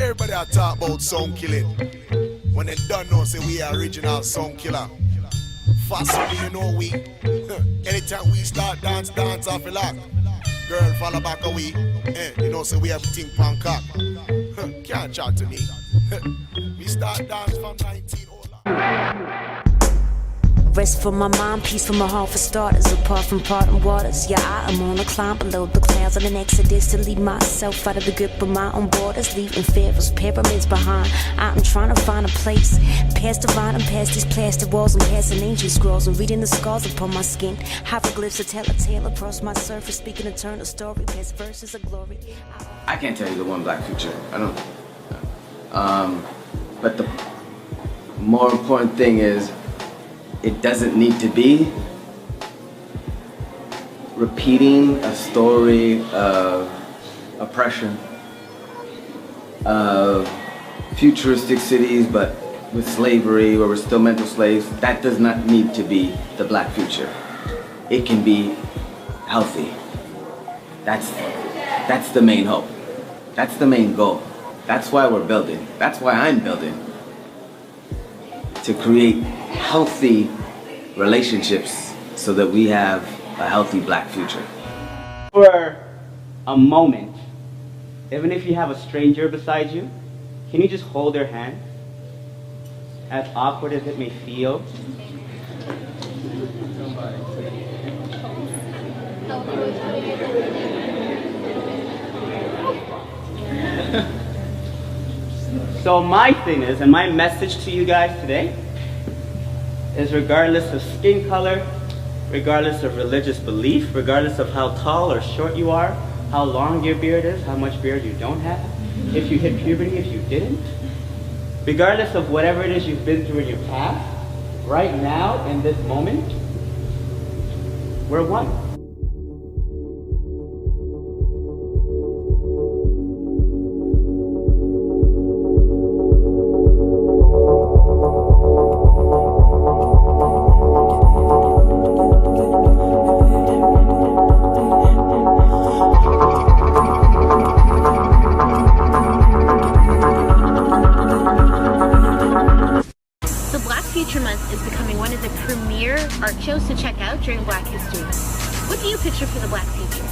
Everybody a talk about sound killing. When they don't know, say we are original sound killer. Fast, you know we. Anytime we start dance off a lot. Girl, follow back away. You know, say we have ting pan cock. Can't chat to me. We start dance from 19. Rest for my mind, peace for my heart for starters. Apart from parting waters, yeah, I am on a climb below the clouds on an exodus to leave myself out of the grip of my own borders, leaving pharaohs, pyramids behind. I'm trying to find a place past the vine and past these plastic walls and past an ancient scrolls and reading the scars upon my skin. Hieroglyphs that tell a tale across my surface, speaking eternal story, past verses of glory. I can't tell you the one black future. I don't. But the more important thing is, it doesn't need to be repeating a story of oppression, of futuristic cities, but with slavery, where we're still mental slaves. That does not need to be the black future. It can be healthy. That's the main hope. That's the main goal. That's why we're building. That's why I'm building. To create healthy relationships so that we have a healthy black future. For a moment, even if you have a stranger beside you, can you just hold their hand? As awkward as it may feel. So my thing is, and my message to you guys today is, regardless of skin color, regardless of religious belief, regardless of how tall or short you are, how long your beard is, how much beard you don't have, if you hit puberty, if you didn't, regardless of whatever it is you've been through in your past, right now, in this moment, we're one. Month is becoming one of the premier art shows to check out during Black History Month. What do you picture for the Black future?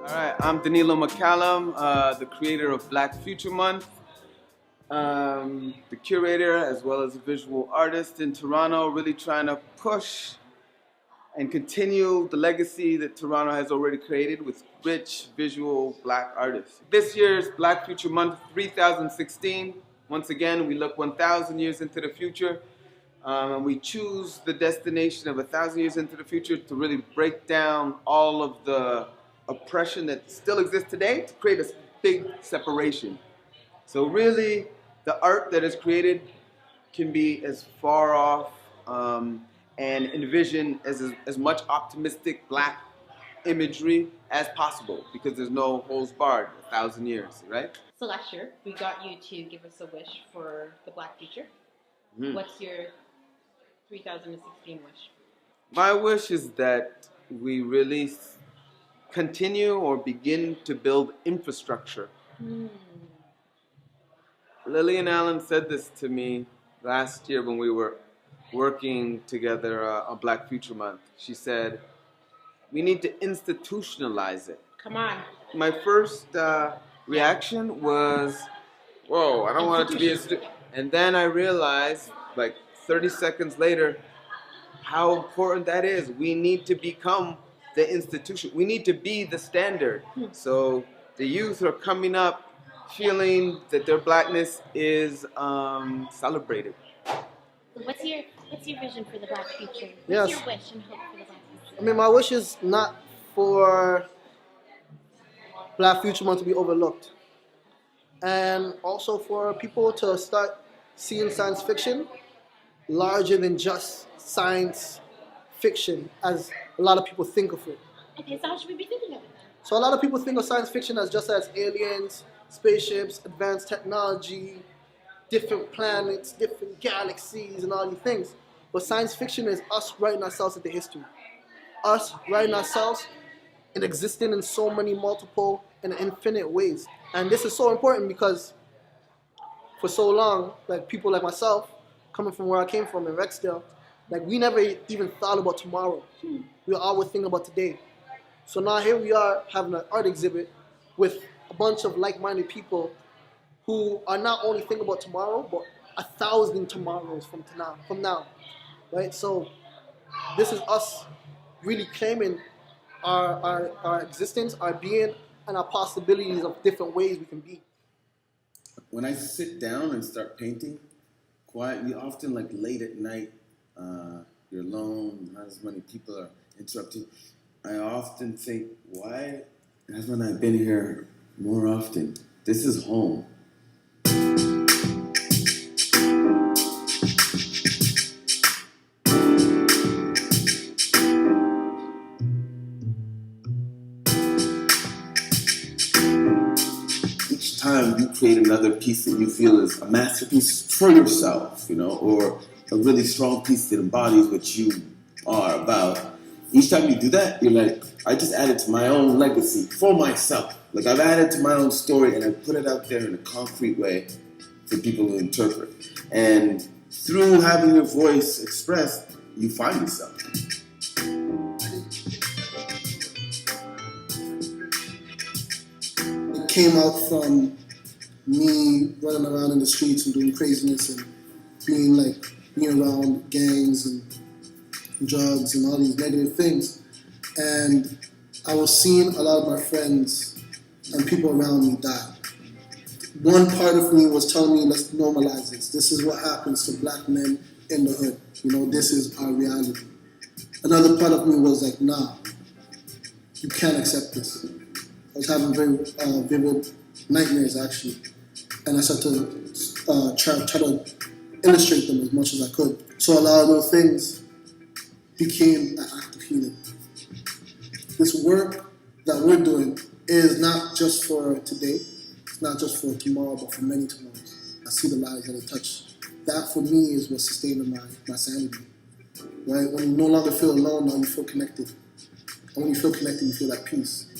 Alright, I'm Danilo McCallum, the creator of Black Future Month, the curator as well as a visual artist in Toronto, really trying to push and continue the legacy that Toronto has already created with rich visual black artists. This year's Black Future Month 3016, once again we look 1,000 years into the future, and we choose the destination of 1,000 years into the future to really break down all of the oppression that still exists today to create a big separation. So really, the art that is created can be as far off and envision as much optimistic black imagery as possible because there's no holds barred, 1,000 years, right? So last year, we got you to give us a wish for the Black future. What's your 3016 wish? My wish is that we really continue or begin to build infrastructure. Lillian Allen said this to me last year when we were working together on Black Future Month. She said, we need to institutionalize it. Come on. My first reaction was, whoa, I don't want it to be and then I realized, like 30 seconds later, how important that is. We need to become the institution. We need to be the standard. So the youth are coming up feeling that their blackness is celebrated. What's your vision for the Black future? What's Yes. your wish and hope for the Black future? I mean, my wish is not for Black Future Month to be overlooked. And also for people to start seeing science fiction larger than just science fiction as a lot of people think of it. Okay, so how should we be thinking of it then? So a lot of people think of science fiction as just as aliens, spaceships, advanced technology, different planets, different galaxies, and all these things. But science fiction is us writing ourselves into history. Us writing ourselves and existing in so many multiple and infinite ways. And this is so important because for so long, like people like myself, coming from where I came from in Rexdale, like we never even thought about tomorrow. We always think about today. So now here we are having an art exhibit with a bunch of like-minded people who are not only thinking about tomorrow, but 1,000 tomorrows from now, right? So this is us really claiming our existence, our being, and our possibilities of different ways we can be. When I sit down and start painting, quietly, often like late at night, you're alone, not as many people are interrupting. I often think, why haven't I been here more often? This is home. Each time you create another piece that you feel is a masterpiece for yourself, you know, or a really strong piece that embodies what you are about. Each time you do that, you're like, I just added to my own legacy for myself. Like I've added to my own story and I put it out there in a concrete way for people to interpret. And through having your voice expressed, you find yourself. It came out from me running around in the streets and doing craziness and being around gangs and drugs and all these negative things. And I was seeing a lot of my friends and people around me die. One part of me was telling me, let's normalize this. This is what happens to black men in the hood. You know, this is our reality. Another part of me was like, nah, you can't accept this. I was having very vivid nightmares actually. And I started to try to illustrate them as much as I could. So a lot of those things became an act of healing. This work that we're doing is not just for today, it's not just for tomorrow, but for many tomorrows. I see the lives that it touched. That for me is what's sustaining my sanity. Right? When you no longer feel alone, now you feel connected. And when you feel connected, you feel at peace.